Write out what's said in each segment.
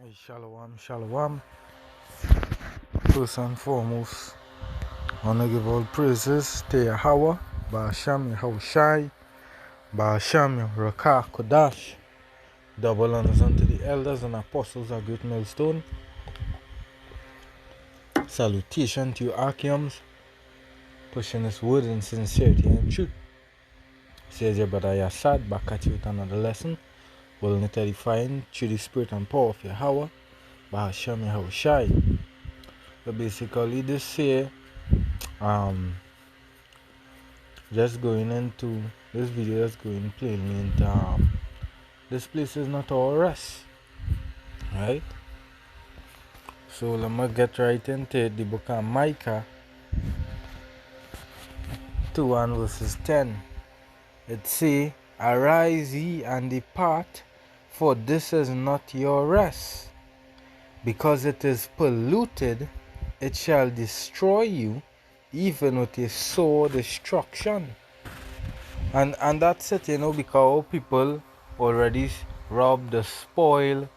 Hey, shalom, shalom. First and foremost, I want to give all praises to Yahweh, Ba'asham Yahushai, Ba'asham Rakah Kodash. Double honors unto the elders and apostles of Great Millstone. Salutation to you, Archeums, pushing this word in sincerity and truth. Says your brother Yasad, back at you with another lesson. Willing to edifying through the spirit and power of Yahweh, Ba'asham Yahushai. So basically, this year, just going into this video, just going plainly into this place is not our rest, right? So let me get right into it. The book of Micah 2 and verses 10. It say, "Arise ye and depart, for this is not your rest. Because it is polluted, it shall destroy you, even with a sore destruction." And that's it, because people already robbed the spoil,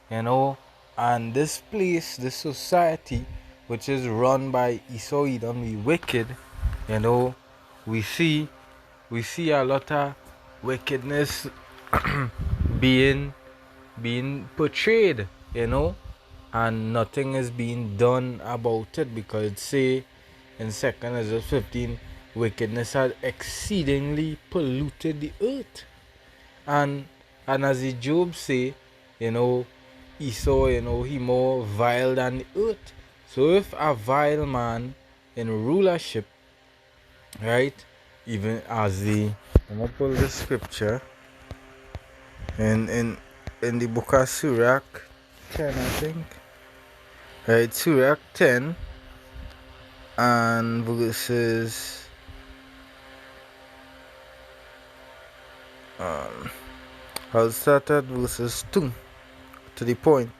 and this place, this society, which is run by Esau Edom, the wicked, we see a lot of wickedness being portrayed, and nothing is being done about it, because it say in 2nd Ezra 15, wickedness had exceedingly polluted the earth. And as the Job say, Esau, he more vile than the earth. So if a vile man in rulership, right, even as I'm gonna pull the scripture in the book of Sirach 10, I think. Right, Sirach 10 and verses I'll start at verses 2 to the point.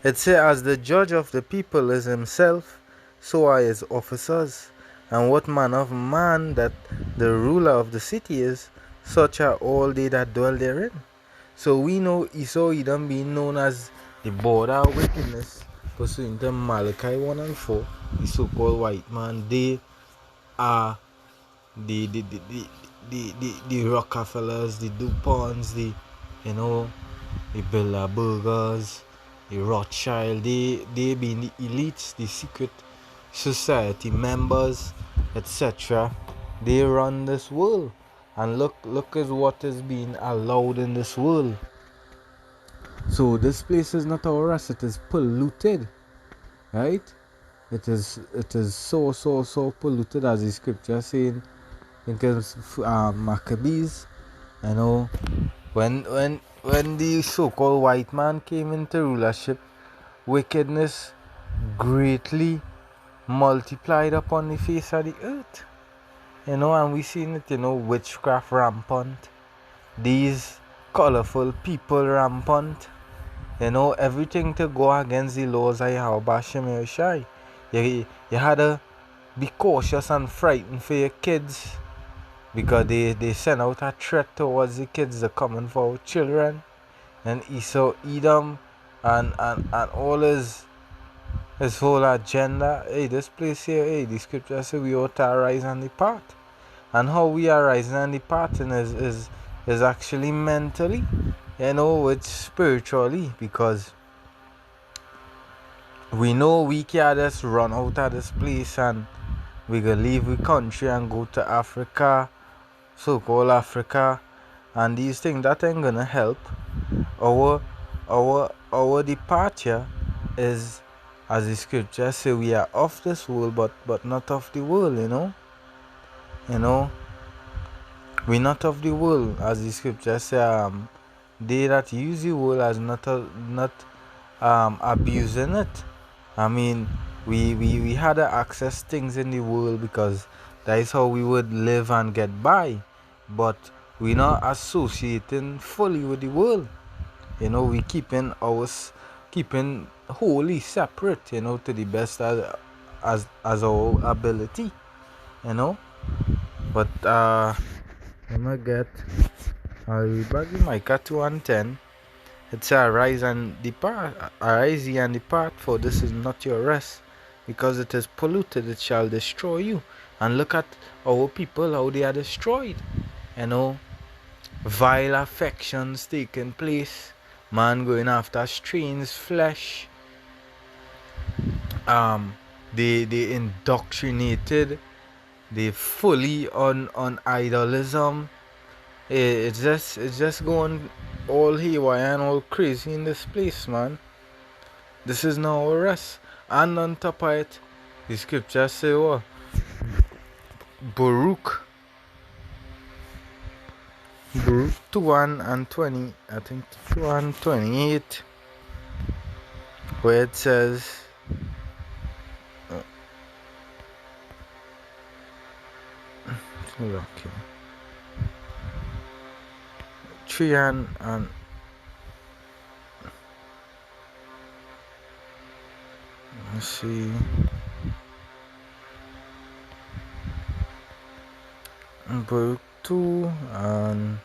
It says, "As the judge of the people is himself, so are his officers. And what manner of man that the ruler of the city is, such are all they that dwell therein." So we know Esau Edom being known as the border of wickedness, pursuant to Malachi 1 and 4, the so-called white man. They are the Rockefellers, the DuPonts, the Bilderbergers, the Rothschild. They being the elites, the secret society members, etc. They run this world, and look at what is being allowed in this world. So this place is not our rest. It is polluted, right? It is so polluted, as the scripture saying in Maccabees. When the so-called white man came into rulership, wickedness greatly multiplied upon the face of the earth. And we seen it, witchcraft rampant, these colorful people rampant, everything to go against the laws of Yahweh Ba'asham Yahushai. You had to be cautious and frightened for your kids, because they send out a threat towards the kids, they're coming for our children. And Esau Edom and all his whole agenda. Hey, this place here, hey, the scripture says we ought to arise and depart. And how we are rising and departing is actually mentally, it's spiritually, because we know we can't just run out of this place and we gonna leave the country and go to Africa, so-called Africa, and these things that ain't gonna help. Our departure is, as the scripture say, we are of this world, but not of the world. We're not of the world, as the scripture say. They that use the world as not abusing it. I mean, we had to access things in the world because that is how we would live and get by, but we're not associating fully with the world. We keeping wholly separate, to the best as our ability, But I'm gonna get, I'll read back in Micah 2 and 10. It says, arise and depart, arise ye and depart, for this is not your rest, because it is polluted, it shall destroy you. And look at our people, how they are destroyed. You know, vile affections taking place, man going after strange flesh, they indoctrinated, they fully on idolism. It's just going all haywire and all crazy in this place, man. This is now our rest. And on top of it, the scriptures say what? Baruch 2 and 20, I think 2 and 28, where it says, okay, 3 and let's see, Baruch 2 and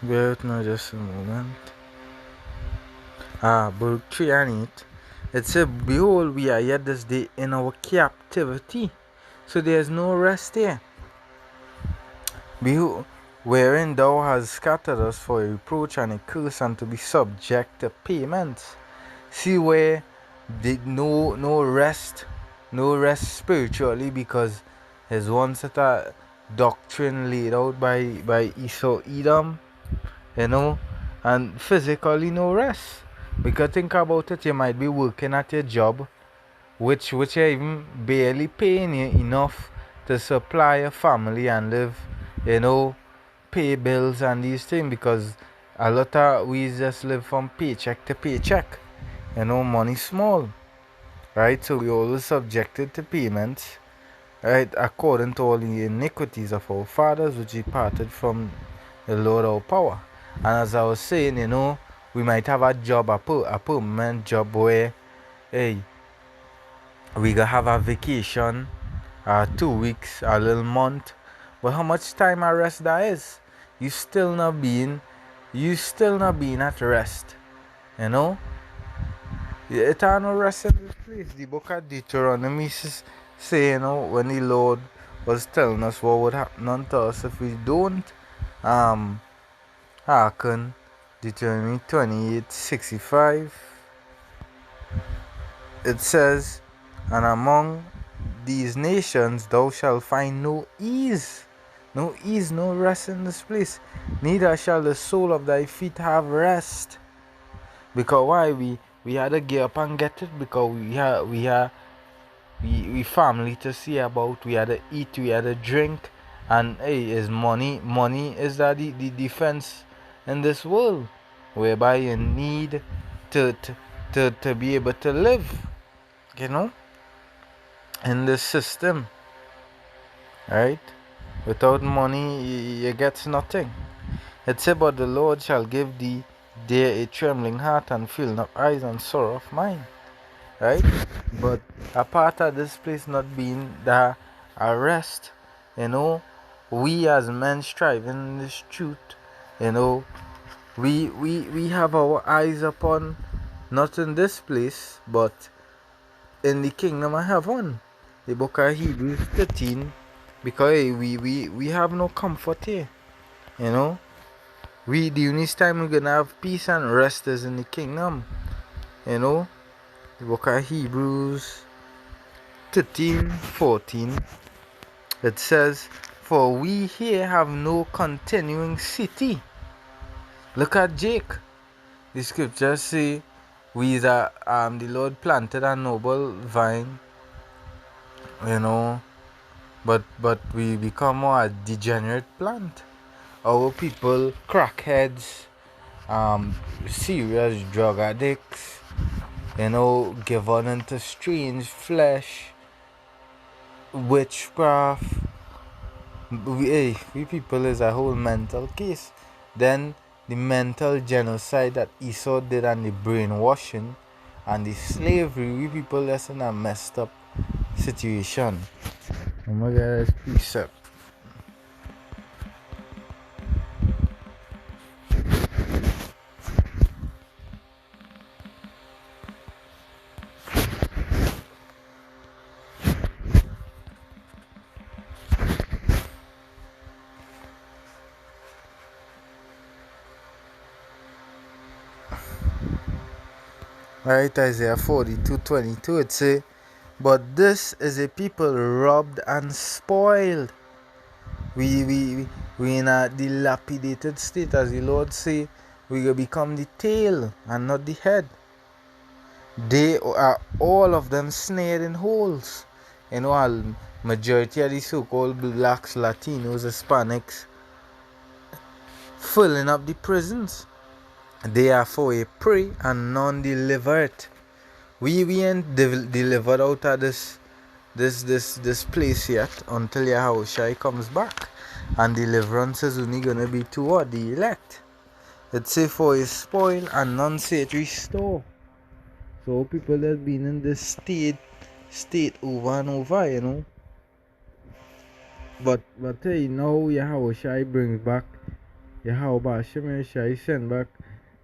bear with me just a moment. Baruch 3 and 8. It says, behold, we are yet this day in our captivity. So there is no rest here. Behold, wherein thou hast scattered us for a reproach and a curse, and to be subject to payments. See where no rest spiritually, because there's one set of doctrine laid out by Esau Edom, you know, and physically no rest. Because think about it, you might be working at your job, which are even barely paying you enough to supply a family and live, you know, pay bills and these things, because a lot of we just live from paycheck to paycheck, you know, money small, right? So we always subjected to payments, right, according to all the iniquities of our fathers which departed from the Lord our power. And as I was saying, you know, we might have a job, a permanent job where, hey, we gonna have a vacation, 2 weeks, a little month, but how much time of rest that is? You still not being at rest, you know. It ain't no rest in this place. The book of Deuteronomy say, you know, when the Lord was telling us what would happen unto us if we don't hearken. Deuteronomy 28:65. It says, and among these nations thou shalt find no ease, no rest in this place. Neither shall the sole of thy feet have rest. Because why? We had to get up and get it, because we family to see about, we had to eat, we had to drink, and hey, is money is that the defense in this world, whereby you need to be able to live, you know, in this system, right? Without money you get nothing. It said, but the Lord shall give thee there a trembling heart and filling up eyes and sorrow of mind, right? But a part of this place not being the arrest, you know, we as men striving in this truth, you know, we have our eyes upon not in this place but in the kingdom of heaven. The book of Hebrews 13, because we have no comfort here, you know. The only time we're gonna have peace and rest is in the kingdom, you know. The book of Hebrews 13:14, it says, for we here have no continuing city. Look at Jake. The scriptures say, we that the Lord planted a noble vine, you know, but we become more a degenerate plant. Our people crackheads, serious drug addicts, you know, given into strange flesh, witchcraft. We people is a whole mental case. Then the mental genocide that Esau did and the brainwashing and the slavery, we people that's in a messed up situation. Oh my God, that's precept. Right, Isaiah 42:22, it say, but this is a people robbed and spoiled. We in a dilapidated state, as the Lord say, we will become the tail and not the head. They are all of them snared in holes. You know, a majority of the so-called blacks, Latinos, Hispanics, filling up the prisons. They are for a prey and none deliver it. We ain't delivered out of this place yet until Yahushua comes back. And deliverance is only gonna be toward the elect. It say for a spoil and none say it restore. So people that been in this state over and over, you know. But hey, now Yahushua brings back Yahweh Shemeshai send back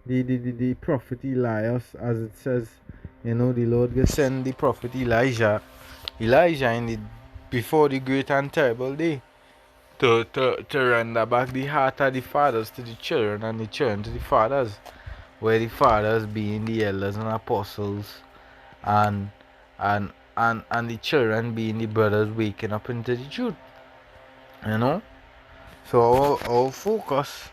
the prophet Elias, as it says, you know, the Lord will send the prophet Elijah in the before the great and terrible day to render back the heart of the fathers to the children and the children to the fathers, where the fathers being the elders and apostles and and the children being the brothers waking up into the truth, you know. So our focus,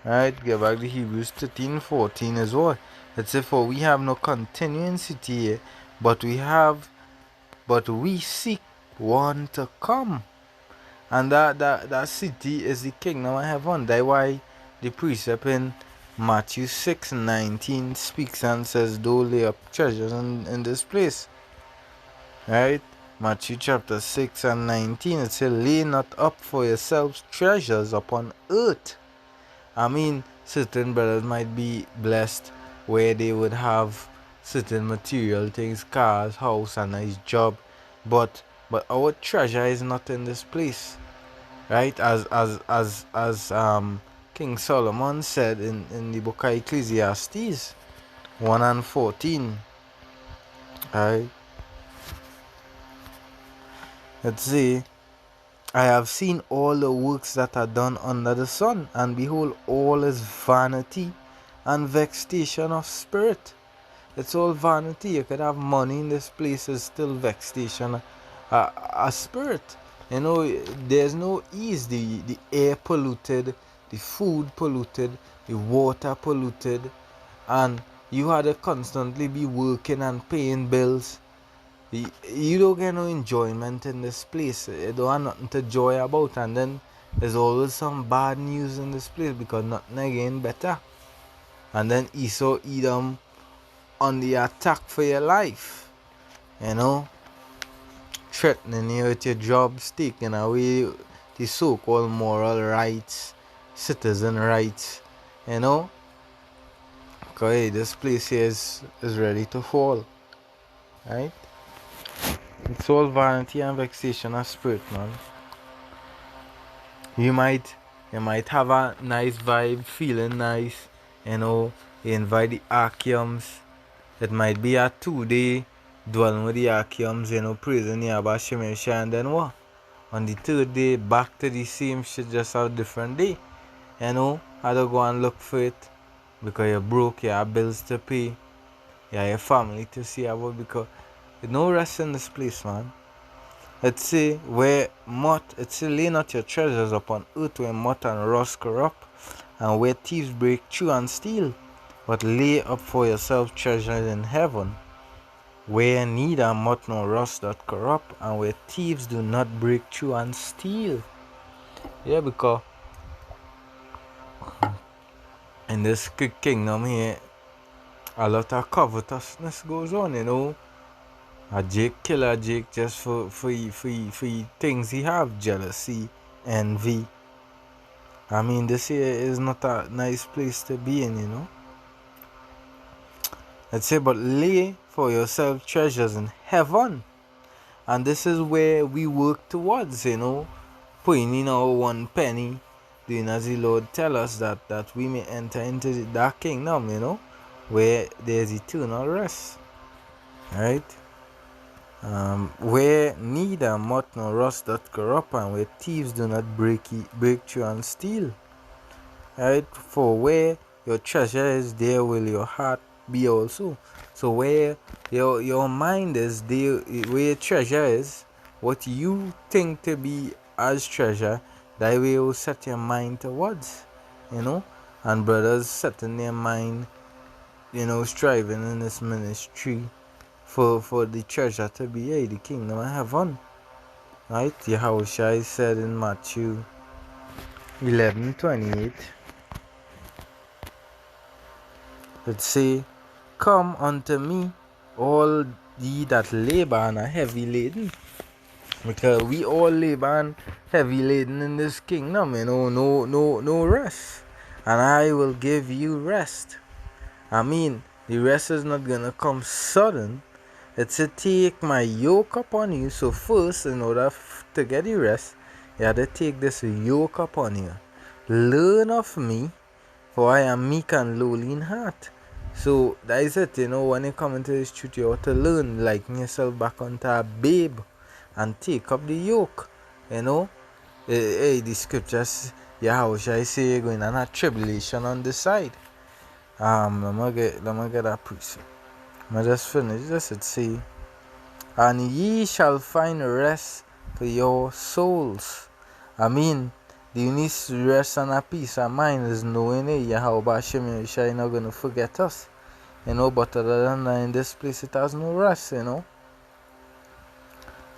right, get back to Hebrews 13:14 as well. It says, for we have no continuing city here, but we seek one to come. And that city is the kingdom of heaven. That's why the precept in Matthew 6:19 speaks and says, don't lay up treasures in this place. Right? Matthew chapter 6:19, it says, lay not up for yourselves treasures upon earth. I mean, certain brothers might be blessed where they would have certain material things, cars, house, and nice job, but our treasure is not in this place, right? As King Solomon said in the book of Ecclesiastes 1:14, right? Let's see. I have seen all the works that are done under the sun, and behold, all is vanity and vexation of spirit. It's all vanity. You could have money in this place, is still vexation, a spirit. You know, there's no ease. The air polluted, the food polluted, the water polluted, and you had to constantly be working and paying bills. You don't get no enjoyment in this place. You don't have nothing to joy about, and then there's always some bad news in this place because nothing again better. And then Esau Edom on the attack for your life, you know, threatening you with your jobs, taking away the so-called moral rights, citizen rights, you know. Okay, this place here is ready to fall, right? It's all vanity and vexation of spirit, man. You might have a nice vibe, feeling nice, you know. You invite the Archeums. It might be a 2-day dwelling with the Archeums, you know, praising Yahweh Shemeshai, and then what? On the third day, back to the same shit, just a different day. You know, I don't go and look for it because you're broke, you have bills to pay, you have your family to see about, because there's no rest in this place, man. It say lay not your treasures upon earth where moth and rust corrupt, and where thieves break through and steal, but lay up for yourselves treasures in heaven, where neither moth nor rust doth corrupt, and where thieves do not break through and steal. Yeah, because in this kingdom here, a lot of covetousness goes on, you know. A Jake killer Jake just for things he have, jealousy, envy, I mean, this here is not a nice place to be in, you know. Let's say, but lay for yourself treasures in heaven. And this is where we work towards, you know, putting in our one penny, doing as the Lord tell us that we may enter into that kingdom, you know, where there's eternal rest. Right? Where neither moth nor rust doth corrupt, and where thieves do not break through and steal. Right? For where your treasure is, there will your heart be also. So where your mind is, there where your treasure is, what you think to be as treasure, that way will set your mind towards, you know. And brothers setting their mind, you know, striving in this ministry for the treasure to be the kingdom of heaven. Right? Yahushua said in Matthew 11:28, it say, "Come unto me, all ye that labor and are heavy laden." Because we all labor and heavy laden in this kingdom, you know, no rest. And I will give you rest. I mean, the rest is not gonna come sudden. It's to take my yoke upon you. So first, in order to get the rest, you have to take this yoke upon you. Learn of me, for I am meek and lowly in heart. So that is it, you know, when you come into this truth, you have to learn, liken yourself back onto a babe and take up the yoke, you know. Hey, the scriptures, how shall I say, you're going on a tribulation on the side. Let me get that precept. I just finish this. It say, "And ye shall find rest for your souls." I mean, the unique rest and a peace of mind is knowing Yahweh Hashem Yeshua is not going to forget us, you know. But other than that, in this place it has no rest, you know.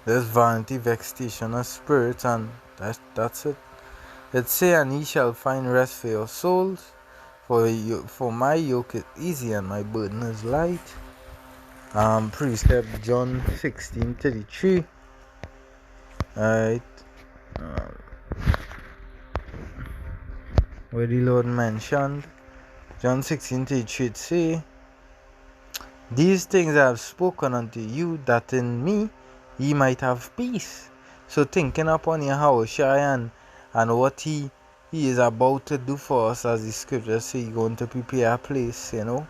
There's vanity, vexation of spirit, and that's it. It say, "And ye shall find rest for your souls, for my yoke is easy and my burden is light." Precept John 16:33. Alright. Where the Lord mentioned John 16:33, it say, "These things I have spoken unto you, that in me ye might have peace." So thinking upon Yahushua and what he is about to do for us, as the scripture say, he's going to prepare a place, you know.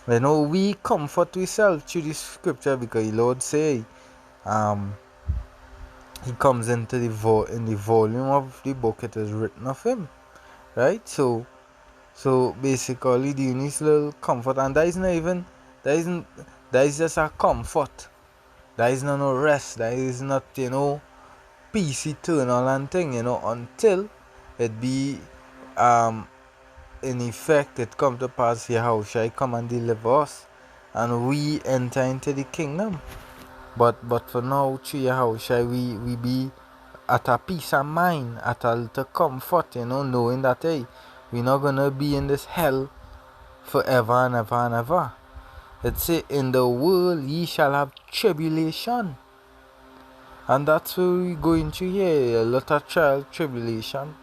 You know, we comfort ourselves through the scripture because the Lord say, he comes into in the volume of the book it is written of him, right? So basically the unique little comfort, and that is just a comfort. That is not no rest. That is not, you know, peace eternal and thing, you know, until it be in effect it come to pass here how shall I come and deliver us and we enter into the kingdom. But for now, through how shall we be at a peace of mind, at a little comfort, you know, knowing that hey, we're not gonna be in this hell forever and ever and ever. It say, "In the world ye shall have tribulation." And that's what we're going through here, a lot of trial, tribulation.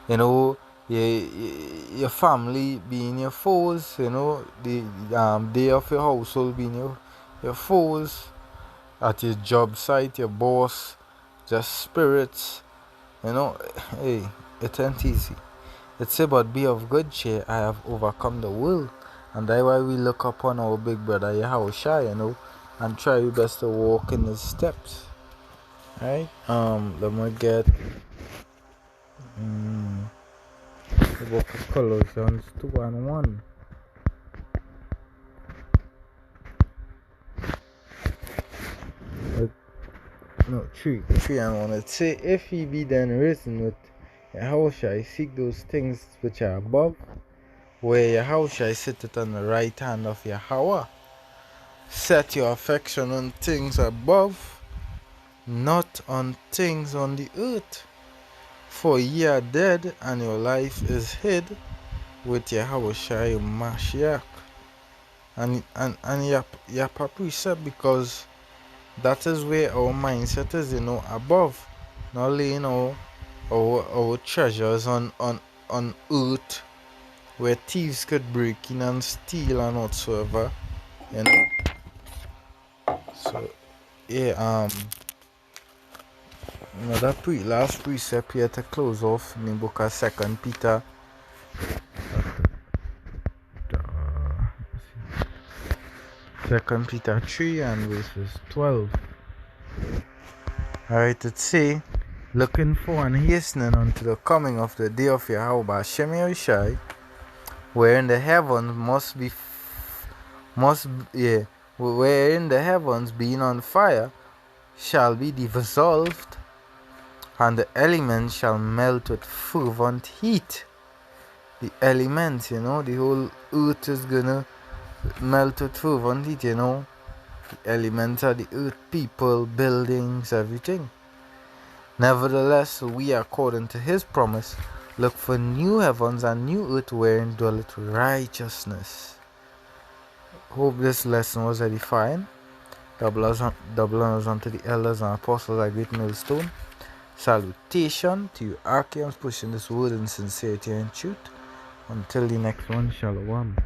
You know, your family being your foes, you know, the day of your household being your foes, at your job site, your boss, just spirits, you know. Hey, it ain't easy. It's about be of good cheer, I have overcome the world. And that's why we look upon our big brother Yahushua, you know, and try our best to walk in his steps. Right? Let me get the book of Colossians 2:1. No, 3:1. It say, "If ye be then risen with Yahushua, seek those things which are above, where Yahushua sitteth on the right hand of Yahweh. Set your affection on things above, not on things on the earth. For ye are dead, and your life is hid with Yahushua Mashiach." And Yapa precept, because that is where our mindset is, you know, above. Not laying our our treasures on earth where thieves could break in and steal and whatsoever, you know. So yeah, another last precept here to close off in the book of Second Peter. Second Peter 3 and verses 12. Alright, it say, looking for and hastening unto the coming of the day of Yahweh Hashem Yahushai, wherein the heavens wherein the heavens being on fire shall be dissolved, and the elements shall melt with fervent heat. The elements, you know, the whole earth is gonna melt with fervent heat, you know. The elements of the earth, people, buildings, everything. Nevertheless, we, according to his promise, look for new heavens and new earth wherein dwelleth righteousness. Hope this lesson was edifying. Double honors unto the elders and apostles at Great Millstone. Salutation to you, Archeans, pushing this word in sincerity and truth. Until the next one, Shalom.